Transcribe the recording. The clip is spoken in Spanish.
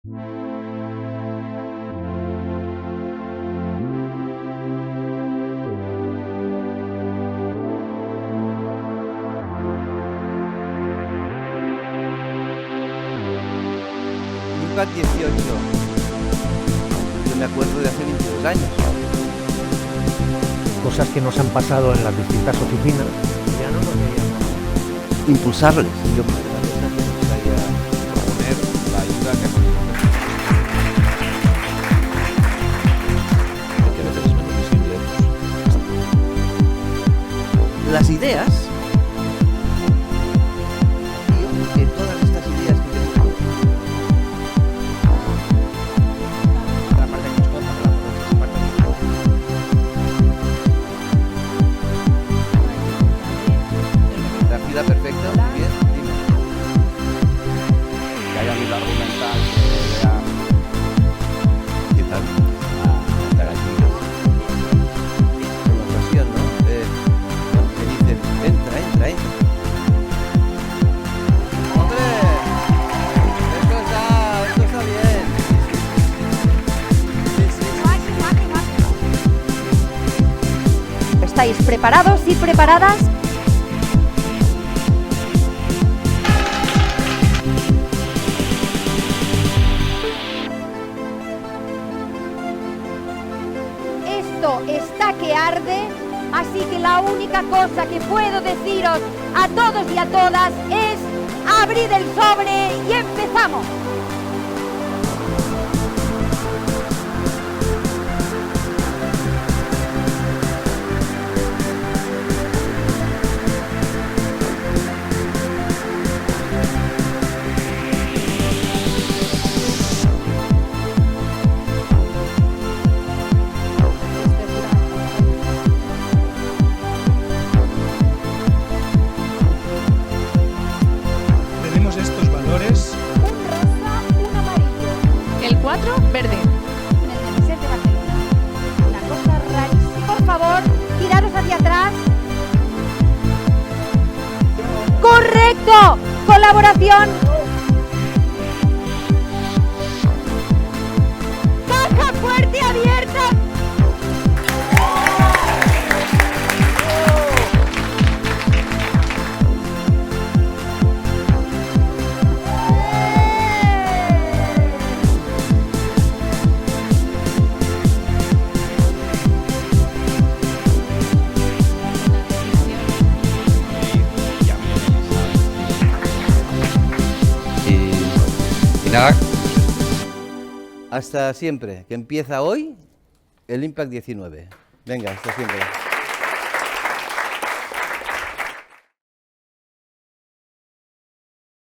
Impact 18. Yo me acuerdo de hace 22 años. Cosas que nos han pasado en las distintas oficinas. Ya no nos veíamos. Impulsarles. Yo proponer la ayuda que nos que a veces es menos visible. las ideas, tío, que todas estas ideas que tenemos, la parte que nos toca, la parte que nos toca. La vida perfecta, muy bien, dime. que haya vida argumental, que sea ¿Qué tal? Estar aquí. Con ocasión, ¿no? Me dicen, entra. ¡Hombre! Esto está bien. Sí. ¿Estáis preparados y preparadas? Esto está que arde, así que la única cosa que puedo deciros a todos y a todas es abrid el sobre y empezamos. Tenemos estos valores. Un rosa, un amarillo. El 4, verde. En el 16 de Barcelona. Una cosa rarísima. Por favor, tiraros hacia atrás. ¡Correcto! Colaboración. ¡Caja fuerte abierta! Y nada, hasta siempre, que empieza hoy el Impact 19. Venga, hasta siempre.